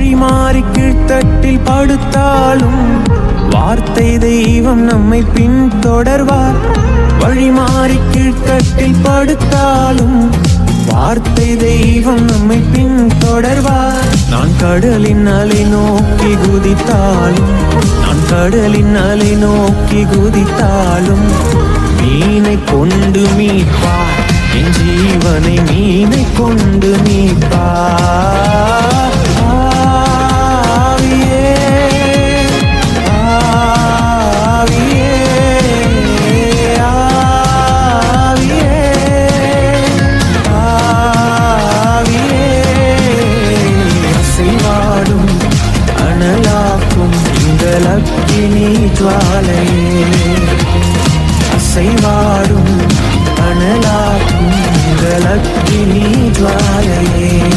வழிமாறி கீழ்த்தட்டில் படுத்தாலும் வார்த்தை தெய்வம் நம்மை பின்தொடர்வார். வழிமாறி கீழ்த்தட்டில் படுத்தாலும் வார்த்தை தெய்வம் நம்மை பின்தொடர்வார். நான் கடலின் அலை நோக்கி குதித்தாலும், நான் கடலின் அலை நோக்கி குதித்தாலும் மீனை கொண்டு மீட்பார், என் ஜீவனை மீனை கொண்டு மீட்பார். அக்கினி ஜுவாலையே, அசைவாடும் அனலாக்கும் அக்கினி ஜுவாலையே.